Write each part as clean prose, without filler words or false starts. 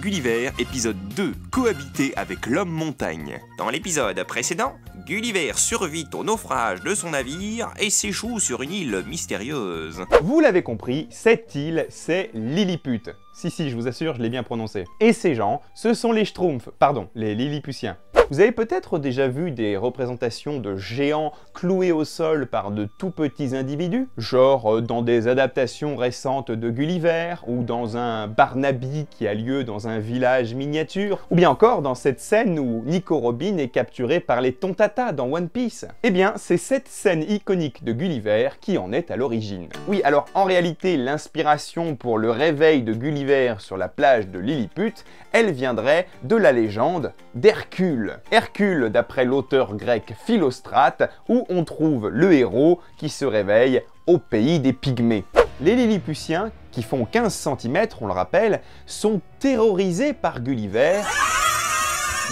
Gulliver, épisode 2, cohabiter avec l'homme montagne. Dans l'épisode précédent, Gulliver survit au naufrage de son navire et s'échoue sur une île mystérieuse. Vous l'avez compris, cette île, c'est Lilliput. Si, je vous assure, je l'ai bien prononcé. Et ces gens, ce sont les Schtroumpfs, pardon, les Lilliputiens. Vous avez peut-être déjà vu des représentations de géants cloués au sol par de tout petits individus, genre dans des adaptations récentes de Gulliver, ou dans un Barnaby qui a lieu dans un village miniature, ou bien encore dans cette scène où Nico Robin est capturé par les Tontata dans One Piece. Eh bien, c'est cette scène iconique de Gulliver qui en est à l'origine. Oui, alors en réalité, l'inspiration pour le réveil de Gulliver sur la plage de Lilliput, elle viendrait de la légende d'Hercule. Hercule, d'après l'auteur grec Philostrate, où on trouve le héros qui se réveille au pays des Pygmées. Les Lilliputiens, qui font 15 cm, on le rappelle, sont terrorisés par Gulliver,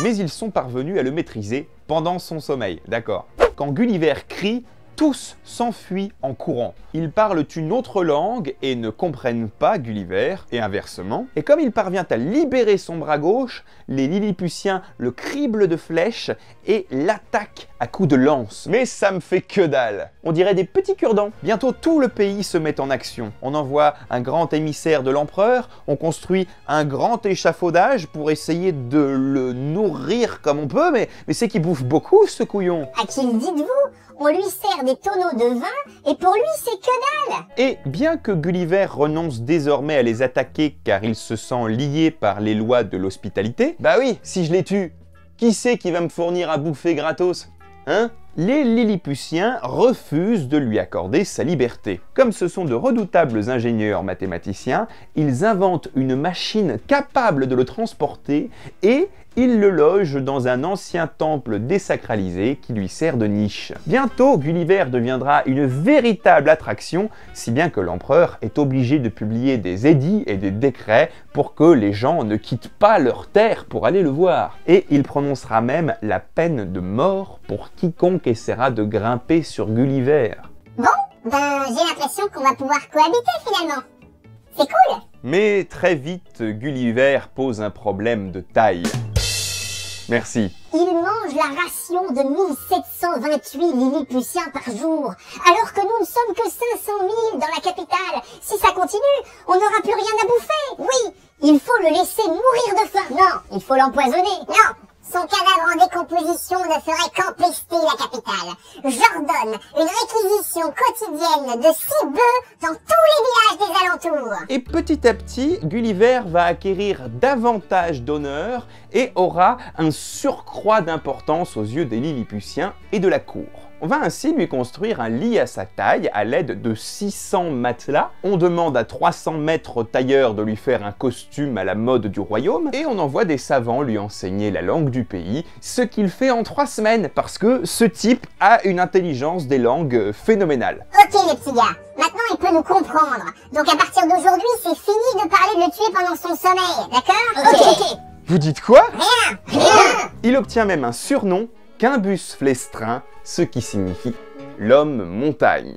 mais ils sont parvenus à le maîtriser pendant son sommeil, d'accord. Quand Gulliver crie, tous s'enfuient en courant. Ils parlent une autre langue et ne comprennent pas Gulliver, et inversement. Et comme il parvient à libérer son bras gauche, les Lilliputiens le criblent de flèches et l'attaquent à coups de lance. Mais ça me fait que dalle. On dirait des petits cure-dents. Bientôt tout le pays se met en action. On envoie un grand émissaire de l'empereur, on construit un grand échafaudage pour essayer de le nourrir comme on peut, mais c'est qu'il bouffe beaucoup ce couillon. À qui le dites-vous? On lui sert des tonneaux de vin et pour lui c'est que dalle. Et bien que Gulliver renonce désormais à les attaquer car il se sent lié par les lois de l'hospitalité, bah oui, si je les tue, qui c'est qui va me fournir à bouffer gratos? Hein? Les Lilliputiens refusent de lui accorder sa liberté. Comme ce sont de redoutables ingénieurs mathématiciens, ils inventent une machine capable de le transporter et ils le logent dans un ancien temple désacralisé qui lui sert de niche. Bientôt, Gulliver deviendra une véritable attraction, si bien que l'empereur est obligé de publier des édits et des décrets pour que les gens ne quittent pas leur terre pour aller le voir. Et il prononcera même la peine de mort pour quiconque essaiera de grimper sur Gulliver. Bon, j'ai l'impression qu'on va pouvoir cohabiter finalement. C'est cool. Mais très vite, Gulliver pose un problème de taille. Merci. Il mange la ration de 1728 Lilliputiens par jour, alors que nous ne sommes que 500 000 dans la capitale. Si ça continue, on n'aura plus rien à bouffer. Oui, il faut le laisser mourir de faim. Non, il faut l'empoisonner. Non, son cadavre en décomposition ne ferait qu'empester la capitale. J'ordonne une réquisition quotidienne de 6 bœufs dans tous les villages des alentours. Et petit à petit, Gulliver va acquérir davantage d'honneur et aura un surcroît d'importance aux yeux des Lilliputiens et de la cour. On va ainsi lui construire un lit à sa taille à l'aide de 600 matelas. On demande à 300 maîtres tailleurs de lui faire un costume à la mode du royaume et on envoie des savants lui enseigner la langue du pays, ce qu'il fait en 3 semaines parce que ce type a une intelligence des langues phénoménale. Ok les petits gars, maintenant il peut nous comprendre. Donc à partir d'aujourd'hui, c'est fini de parler de le tuer pendant son sommeil, d'accord? Ok. Vous dites quoi? Rien. Il obtient même un surnom, Quimbus Flestrin, ce qui signifie l'homme montagne.